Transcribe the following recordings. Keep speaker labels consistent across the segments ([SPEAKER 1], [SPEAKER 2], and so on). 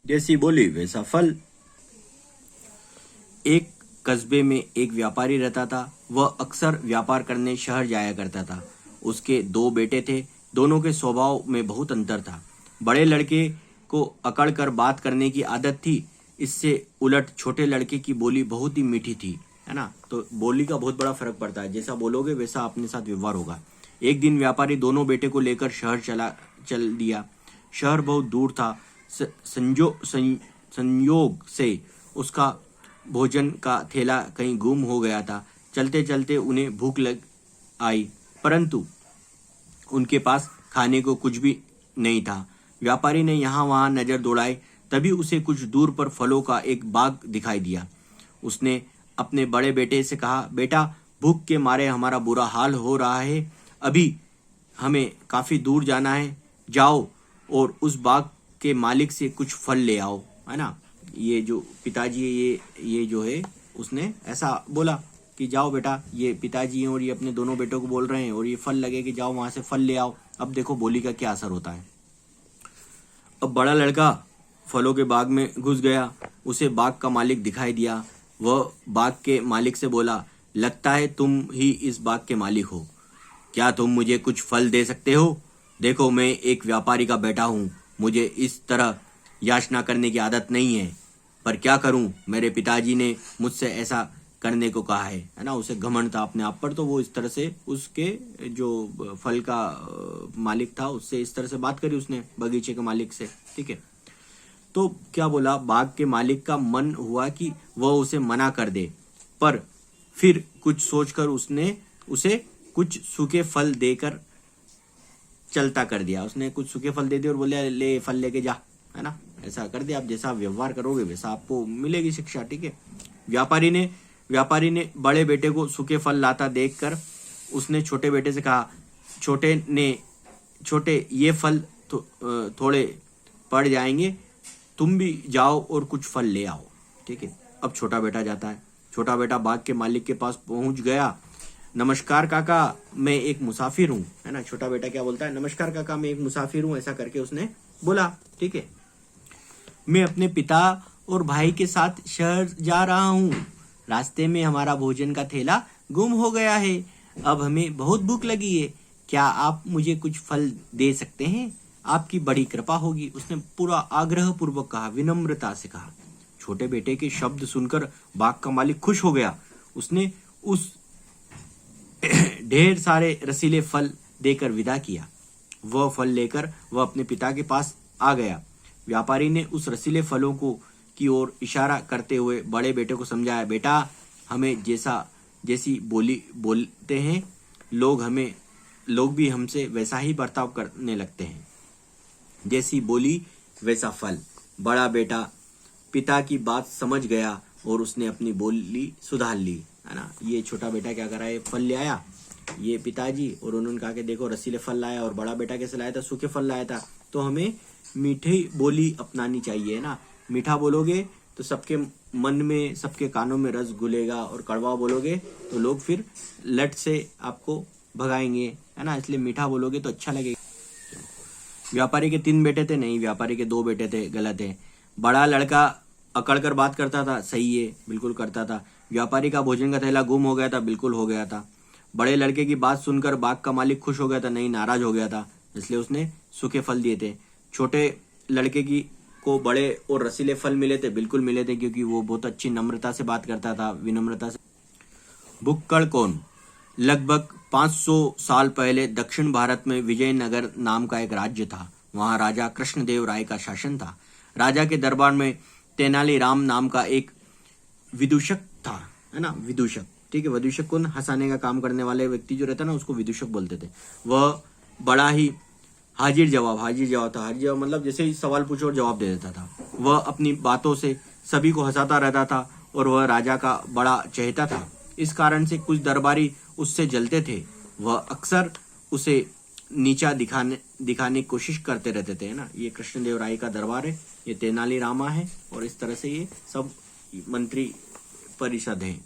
[SPEAKER 1] जैसी बोली वैसा फल। एक कस्बे में एक व्यापारी रहता था। वह अक्सर व्यापार करने शहर जाया करता था। उसके दो बेटे थे। दोनों के स्वभाव में बहुत अंतर था। बड़े लड़के को अकड़ कर बात करने की आदत थी। इससे उलट छोटे लड़के की बोली बहुत ही मीठी थी, है ना। तो बोली का बहुत बड़ा फर्क पड़ता है। जैसा बोलोगे वैसा अपने साथ व्यवहार होगा। एक दिन व्यापारी दोनों बेटे को लेकर शहर चल दिया। शहर बहुत दूर था। संयोग से उसका भोजन का थैला कहीं गुम हो गया था। चलते चलते उन्हें भूख लग आई, परंतु उनके पास खाने को कुछ भी नहीं था। व्यापारी ने यहाँ वहाँ नजर दौड़ाई, तभी उसे कुछ दूर पर फलों का एक बाग दिखाई दिया। उसने अपने बड़े बेटे से कहा, बेटा, भूख के मारे हमारा बुरा हाल हो रहा है। अभी हमें काफी दूर जाना है। जाओ और उस बाग के मालिक से कुछ फल ले आओ, है ना। ये जो पिताजी है, ये जो है उसने ऐसा बोला कि जाओ बेटा, ये पिताजी हैं और ये अपने दोनों बेटों को बोल रहे हैं और ये फल लगे कि जाओ वहां से फल ले आओ। अब देखो बोली का क्या असर होता है। अब बड़ा लड़का फलों के बाग में घुस गया। उसे बाग का मालिक दिखाई दिया। वह बाग के मालिक से बोला, लगता है तुम ही इस बाग के मालिक हो। क्या तुम मुझे कुछ फल दे सकते हो? देखो, मैं एक व्यापारी का बेटा हूँ। मुझे इस तरह याचना करने की आदत नहीं है, पर क्या करूं, मेरे पिताजी ने मुझसे ऐसा करने को कहा है ना। उसे घमंड था अपने आप पर, तो वो इस तरह से उसके जो फल का मालिक था उससे इस तरह से बात करी उसने, बगीचे के मालिक से। ठीक है, तो क्या बोला, बाग के मालिक का मन हुआ कि वह उसे मना कर दे, पर फिर कुछ सोचकर उसने उसे कुछ सूखे फल देकर चलता कर दिया। उसने कुछ सूखे फल दे दिए और बोले, ले फल लेके जा, है ना। ऐसा कर दिया। आप जैसा व्यवहार करोगे वैसा आपको मिलेगी शिक्षा। ठीक है। व्यापारी ने बड़े बेटे को सूखे फल लाता देखकर उसने छोटे बेटे से कहा, छोटे ये फल थोड़े पड़ जाएंगे, तुम भी जाओ और कुछ फल ले आओ। ठीक है। अब छोटा बेटा जाता है। छोटा बेटा बाग के मालिक के पास पहुंच गया। नमस्कार काका, मैं एक मुसाफिर हूँ, है ना। छोटा बेटा क्या बोलता है, नमस्कार काका, मैं एक मुसाफिर हूँ, ऐसा करके उसने बोला। ठीक है। मैं अपने पिता और भाई के साथ शहर जा रहा हूँ। रास्ते में हमारा भोजन का थैला गुम हो गया है। अब हमें बहुत भूख लगी है। क्या आप मुझे कुछ फल दे सकते हैं? आपकी बड़ी कृपा होगी। उसने पूरा आग्रह पूर्वक कहा, विनम्रता से कहा। छोटे बेटे के शब्द सुनकर बाग का मालिक खुश हो गया। उसने उस ढेर सारे रसीले फल देकर विदा किया। वह फल लेकर वह अपने पिता के पास आ गया। व्यापारी ने उस रसीले फलों की ओर इशारा करते हुए बड़े बेटे को समझाया, बेटा, हमें जैसी बोली बोलते हैं लोग भी हमसे वैसा ही बर्ताव करने लगते हैं। जैसी बोली वैसा फल। बड़ा बेटा पिता की बात समझ गया और उसने अपनी बोली सुधार ली, है ना। ये छोटा बेटा क्या कर रहा है, फल ले आया ये पिताजी, और उन्होंने कहा कि देखो रसीले फल लाया, और बड़ा बेटा कैसे लाया था, सूखे फल लाया था। तो हमें मीठी बोली अपनानी चाहिए, है ना। मीठा बोलोगे तो सबके मन में, सबके कानों में रस घुलेगा, और कड़वा बोलोगे तो लोग फिर लट से आपको भगाएंगे, है ना। इसलिए मीठा बोलोगे तो अच्छा लगेगा। व्यापारी के 3 बेटे थे, नहीं, व्यापारी के 2 बेटे थे, गलत है। बड़ा लड़का अकड़ कर बात करता था, सही है, बिल्कुल करता था। व्यापारी का भोजन का थैला गुम हो गया था, बिल्कुल हो गया था। बड़े लड़के की बात सुनकर बाग का मालिक खुश हो गया था, नहीं, नाराज हो गया था, इसलिए उसने सूखे फल दिए थे। छोटे लड़के को बड़े और रसीले फल मिले थे, बिल्कुल मिले थे, क्योंकि वो बहुत अच्छी नम्रता से बात करता था, विनम्रता से। भुक्कड़ कौन? लगभग 500 साल पहले दक्षिण भारत में विजयनगर नाम का एक राज्य था। वहां राजा कृष्णदेव राय का शासन था। राजा के दरबार में तेनालीराम नाम का एक विदूषक था, है ना, विदूषक। ठीक है, विदूषक कौन? हंसाने का काम करने वाले व्यक्ति जो रहता ना, उसको विदूषक बोलते थे। वह बड़ा ही हाजिर जवाब था। हाजिर जवाब मतलब जैसे ही सवाल पूछो और जवाब दे देता था। वह अपनी बातों से सभी को हंसाता रहता था और वह राजा का बड़ा चहेता था। इस कारण से कुछ दरबारी उससे जलते थे। वह अक्सर उसे नीचा दिखाने की कोशिश करते रहते थे, है ना। ये कृष्णदेव राय का दरबार है, ये तेनालीरामा है, और इस तरह से ये सब मंत्री परिषद है।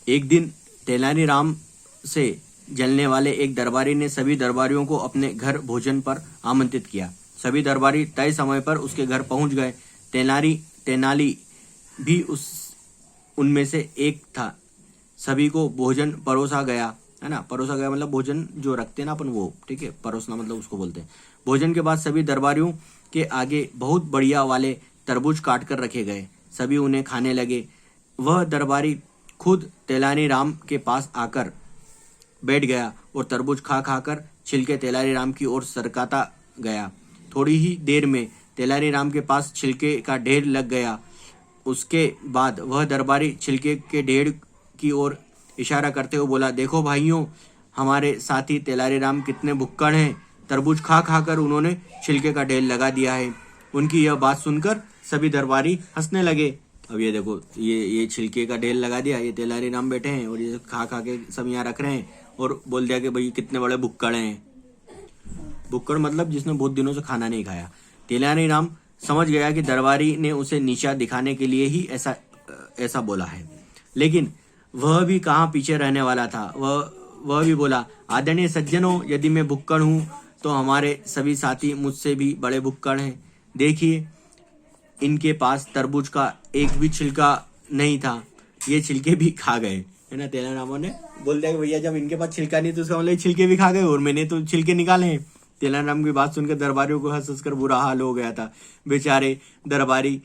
[SPEAKER 1] एक दिन तेनालीराम से जलने वाले एक दरबारी ने सभी दरबारियों को अपने घर भोजन पर आमंत्रित किया। सभी दरबारी तय समय पर उसके घर पहुंच गए। तेनाली भी उनमें से एक था। सभी को भोजन परोसा गया, है ना। परोसा गया मतलब भोजन जो रखते हैं ना अपन, वो, ठीक है। परोसना मतलब उसको बोलते हैं। भोजन के बाद सभी दरबारियों के आगे बहुत बढ़िया वाले तरबूज काट कर रखे गए। सभी उन्हें खाने लगे। वह दरबारी खुद तेलानी के पास आकर बैठ गया और तरबूज खा खाकर छिलके तेलानी की ओर सरकाता गया। थोड़ी ही देर में तेलानी के पास छिलके का ढेर लग गया। उसके बाद वह दरबारी छिलके के ढेर की ओर इशारा करते हुए बोला, देखो भाइयों, हमारे साथी तेलानी कितने भुक्कड़ हैं। तरबूज खा खाकर उन्होंने छिलके का ढेर लगा दिया है। उनकी यह बात सुनकर सभी दरबारी हंसने लगे। अब ये देखो, ये छिलके का ढेर लगा दिया, ये तेलानी बैठे हैं और ये खा खा के सब यहाँ रख रहे हैं और बोल दिया कि भाई कितने बड़े भुक्कड़ हैं। भुक्कड़ मतलब जिसने बहुत दिनों से खाना नहीं खाया। तेलानी समझ गया कि दरबारी ने उसे नीचा दिखाने के लिए ही ऐसा बोला है, लेकिन वह भी कहाँ पीछे रहने वाला था। वह भी बोला, आदरणीय सज्जनों, यदि मैं भुक्कड़ हूँ तो हमारे सभी साथी मुझसे भी बड़े भुक्कड़ हैं। देखिए, इनके पास तरबूज का एक भी छिलका नहीं था, ये छिलके भी खा गए, है ना। तेलानी ने बोल दिया कि भैया जब इनके पास छिलका नहीं तो उसका मतलब छिलके भी खा गए और मैंने तो छिलके निकाले हैं। तेलानी की बात सुनकर दरबारियों को हंस कर बुरा हाल हो गया था। बेचारे दरबारी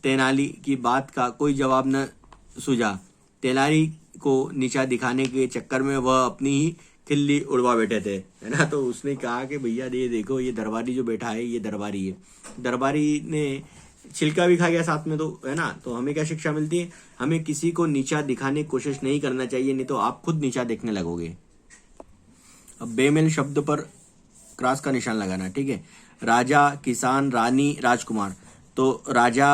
[SPEAKER 1] तेनाली की बात का कोई जवाब न सूझा। तेलानी को नीचा दिखाने के चक्कर में वह अपनी ही खिल्ली उड़वा बैठे थे, है ना। तो उसने कहा कि भैया ये देखो, ये दरबारी जो बैठा है ये दरबारी है। दरबारी ने छिलका भी खा गया साथ में, तो, है ना। तो हमें क्या शिक्षा मिलती है? हमें किसी को नीचा दिखाने की कोशिश नहीं करना चाहिए, नहीं तो आप खुद नीचा देखने लगोगे। अब बेमेल शब्द पर क्रॉस का निशान लगाना, ठीक है। राजा, किसान, रानी, राजकुमार। तो राजा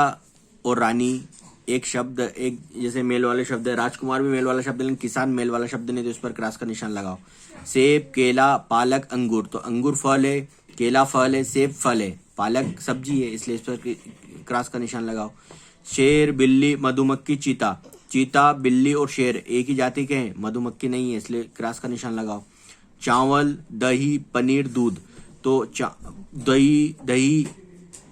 [SPEAKER 1] और रानी एक शब्द, एक जैसे मेल वाले शब्द है। राजकुमार भी मेल वाला शब्द है, लेकिन किसान मेल वाला शब्द नहीं, तो इस पर क्रॉस का निशान लगाओ। सेब, केला, पालक, अंगूर। तो अंगूर फल है, केला फल है, सेब फल है, पालक सब्जी है, इसलिए इस पर क्रॉस का निशान लगाओ। शेर, बिल्ली, मधुमक्खी, चीता। चीता, बिल्ली और शेर एक ही जाति के हैं, मधुमक्खी नहीं है, इसलिए क्रॉस का निशान लगाओ। चावल, दही, पनीर, दूध। तो दही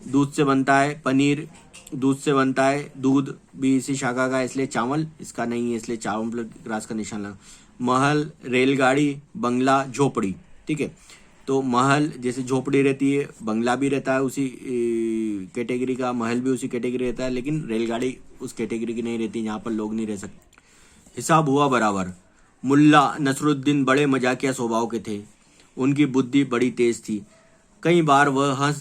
[SPEAKER 1] दूध से बनता है, पनीर दूध से बनता है, दूध भी इसी शाखा का है, इसलिए चावल इसका नहीं है, इसलिए चावल पर क्रॉस का निशान लगा। महल, रेलगाड़ी, बंगला, झोपड़ी, ठीक है। तो महल जैसे झोपड़ी रहती है, बंगला भी रहता है उसी कैटेगरी का, महल भी उसी कैटेगरी रहता है, लेकिन रेलगाड़ी उस कैटेगरी की नहीं रहती, यहाँ पर लोग नहीं रह सकते। हिसाब हुआ बराबर। मुल्ला नसरुद्दीन बड़े मजाकिया स्वभाव के थे। उनकी बुद्धि बड़ी तेज थी। कई बार वह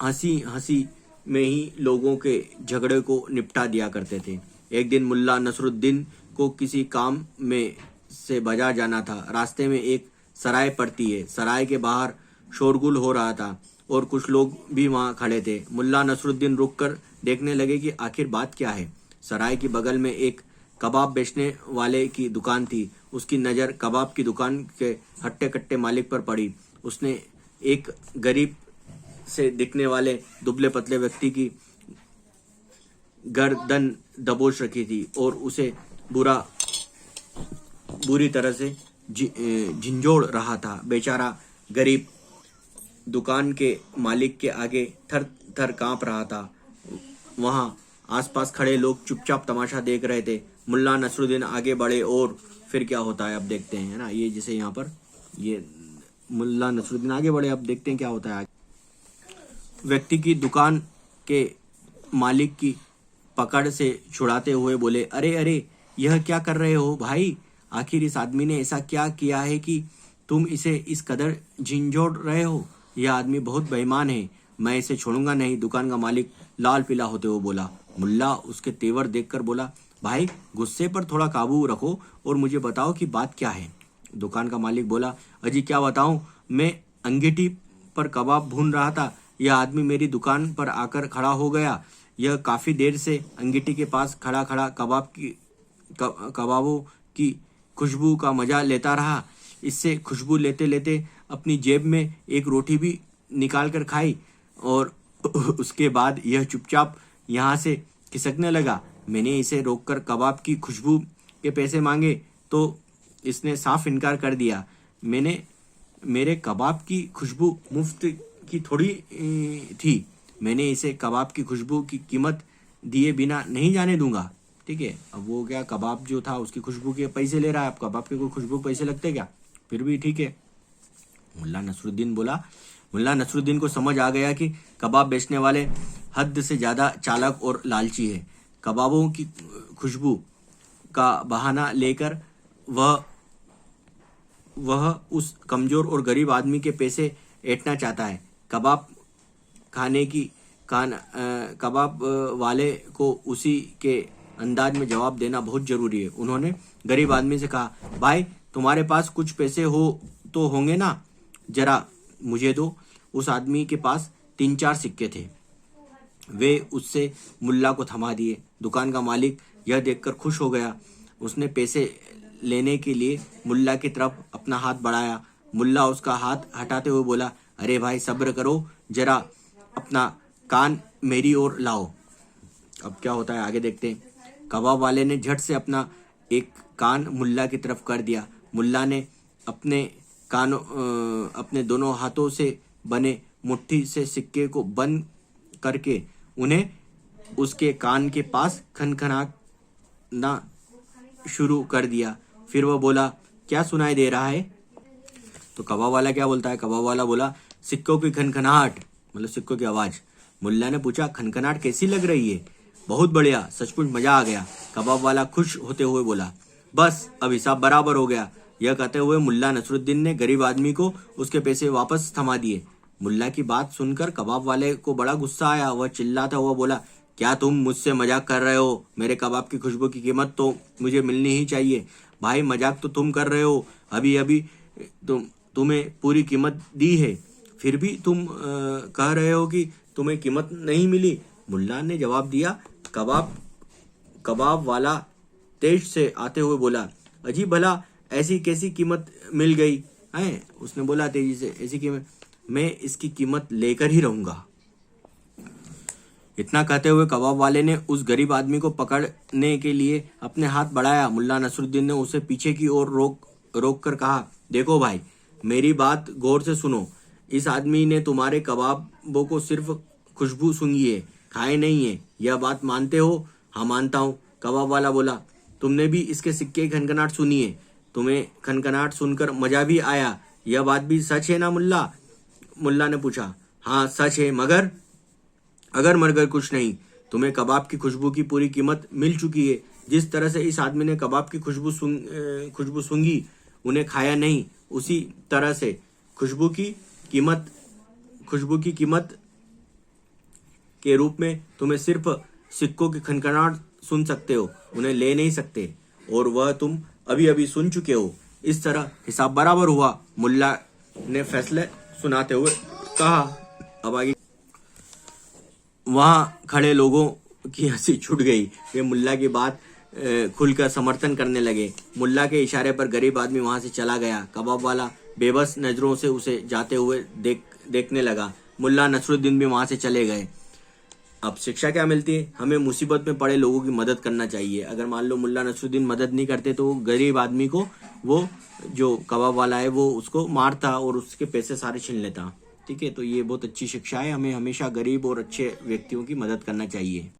[SPEAKER 1] हंसी में ही लोगों के झगड़े को निपटा दिया करते थे। एक दिन मुल्ला नसरुद्दीन को किसी काम में से बाजार जाना था। रास्ते में एक सराय पड़ती है। सराय के बाहर शोरगुल हो रहा था और कुछ लोग भी वहां खड़े थे। मुल्ला नसरुद्दीन रुककर देखने लगे कि आखिर बात क्या है। सराय के बगल में एक कबाब बेचने वाले की दुकान थी। उसकी नज़र कबाब की दुकान के हट्टे कट्टे मालिक पर पड़ी। उसने एक गरीब से दिखने वाले दुबले पतले व्यक्ति की गर्दन दबोच रखी थी और उसे बुरी तरह से झिंझोड़ रहा था। बेचारा गरीब दुकान के मालिक के आगे थर थर कांप रहा था। वहां आसपास खड़े लोग चुपचाप तमाशा देख रहे थे। मुल्ला नसरुद्दीन आगे बढ़े और फिर क्या होता है अब देखते हैं, है ना। ये जैसे यहाँ पर ये मुल्ला नसरुद्दीन आगे बढ़े, अब देखते हैं क्या होता है आगे। व्यक्ति की दुकान के मालिक की पकड़ से छुड़ाते हुए बोले, अरे अरे, यह क्या कर रहे हो भाई? आखिर इस आदमी ने ऐसा क्या किया है कि तुम इसे इस कदर झिंझोड़ रहे हो? यह आदमी बहुत बेईमान है, मैं इसे छोड़ूंगा नहीं। दुकान का मालिक लाल पीला होते हुए बोला। मुल्ला उसके तेवर देखकर बोला, भाई गुस्से पर थोड़ा काबू रखो और मुझे बताओ कि बात क्या है। दुकान का मालिक बोला, अजी क्या बताऊं, मैं अंगीठी पर कबाब भून रहा था, यह आदमी मेरी दुकान पर आकर खड़ा हो गया। यह काफी देर से अंगीठी के पास खड़ा खड़ा कबाबों की खुशबू का मजा लेता रहा। इससे खुशबू लेते लेते अपनी जेब में एक रोटी भी निकाल कर खाई और उसके बाद यह चुपचाप यहाँ से खिसकने लगा। मैंने इसे रोककर कबाब की खुशबू के पैसे मांगे तो इसने साफ इनकार कर दिया। मैंने मेरे कबाब की खुशबू मुफ्त की थोड़ी थी। मैंने इसे कबाब की खुशबू की कीमत दिए बिना नहीं जाने दूंगा। ठीक है, अब वो क्या कबाब जो था उसकी खुशबू के पैसे ले रहा है, अब कबाब के कोई खुशबू पैसे लगते क्या? फिर भी ठीक है। मुल्ला नसरुद्दीन बोला। मुल्ला नसरुद्दीन को समझ आ गया कि कबाब बेचने वाले हद से ज़्यादा चालाक और लालची है। कबाबों की खुशबू का बहाना लेकर वह उस कमज़ोर और गरीब आदमी के पैसे ऐंठना चाहता है। कबाब वाले को उसी के अंदाज में जवाब देना बहुत ज़रूरी है। उन्होंने गरीब आदमी से कहा, भाई तुम्हारे पास कुछ पैसे तो होंगे ना, जरा मुझे दो। उस आदमी के पास 3-4 सिक्के थे। वे उससे मुल्ला को थमा दिए। दुकान का मालिक यह देखकर खुश हो गया। उसने पैसे लेने के लिए मुल्ला की तरफ अपना हाथ बढ़ाया। मुल्ला उसका हाथ हटाते हुए बोला, अरे भाई सब्र करो, जरा अपना कान मेरी ओर लाओ। अब क्या होता है आगे देखते हैं। कबाब वाले ने झट से अपना एक कान मुल्ला की तरफ कर दिया। मुल्ला ने अपने दोनों हाथों से बने मुट्ठी से सिक्के को बंद करके उन्हें उसके कान के पास खनखनाना शुरू कर दिया। फिर वह बोला, क्या सुनाई दे रहा है? तो कबाब वाला क्या बोलता है? कबाब वाला बोला, सिक्कों की खनखनाहट, मतलब सिक्कों की आवाज़। मुल्ला ने पूछा, खनखनाहट कैसी लग रही है? बहुत बढ़िया, सचमुच मजा आ गया। कबाब वाला खुश होते हुए बोला, बस अब हिसाब बराबर हो गया। यह कहते हुए मुल्ला नसरुद्दीन ने गरीब आदमी को उसके पैसे वापस थमा दिए। मुल्ला की बात सुनकर कबाब वाले को बड़ा गुस्सा आया। वह चिल्लाता हुआ बोला, क्या तुम मुझसे मजाक कर रहे हो? मेरे कबाब की खुशबू की कीमत तो मुझे मिलनी ही चाहिए। भाई मजाक तो तुम कर रहे हो, अभी अभी तुम्हें पूरी कीमत दी है, फिर भी तुम कह रहे हो कि तुम्हें कीमत नहीं मिली। मुल्ला ने जवाब दिया। कबाब वाला तेज से आते हुए बोला, अजी भला ऐसी कैसी कीमत मिल गई है? उसने बोला तेजी से, ऐसी कीमत, मैं इसकी कीमत लेकर ही रहूंगा। इतना कहते हुए कबाब वाले ने उस गरीब आदमी को पकड़ने के लिए अपने हाथ बढ़ाया। मुल्ला नसरुद्दीन ने उसे पीछे की ओर रोक कर कहा, देखो भाई, मेरी बात गौर से सुनो। इस आदमी ने तुम्हारे कबाबों को सिर्फ खुशबू सूंघी है, खाए नहीं है। यह बात मानते हो? हाँ मानता हूँ। कबाब वाला बोला, तुमने भी इसके सिक्के की खनखनाहट सुनी है? तुम्हें खनखनाहट सुनकर मजा भी आया। यह बात भी सच है ना मुल्ला? मुल्ला ने पूछा। हाँ सच है, मगर कुछ नहीं। तुम्हें कबाब की खुशबू की पूरी कीमत मिल चुकी है। जिस तरह से इस आदमी ने कबाब की खुशबू सूंघी, उन्हें खाया नहीं, उसी तरह से खुशबू की कीमत के रूप में तुम्हें सिर्फ सिक्कों की खनखनाहट सुन सकते हो, उन्हें ले नहीं सकते, और वह तुम अभी अभी सुन चुके हो। इस तरह हिसाब बराबर हुआ, मुल्ला ने फैसले सुनाते हुए कहा। अब आगे वहां खड़े लोगों की हंसी छूट गई। वे मुल्ला की बात खुलकर समर्थन करने लगे। मुल्ला के इशारे पर गरीब आदमी वहां से चला गया। कबाब वाला बेबस नजरों से उसे जाते हुए देखने लगा। मुल्ला नसरुद्दीन भी वहां से चले गए। अब शिक्षा क्या मिलती है? हमें मुसीबत में पड़े लोगों की मदद करना चाहिए। अगर मान लो मुल्ला नसरुद्दीन मदद नहीं करते तो गरीब आदमी को वो जो कबाब वाला है वो उसको मारता और उसके पैसे सारे छीन लेता। ठीक है, तो ये बहुत अच्छी शिक्षा है। हमें हमेशा गरीब और अच्छे व्यक्तियों की मदद करना चाहिए।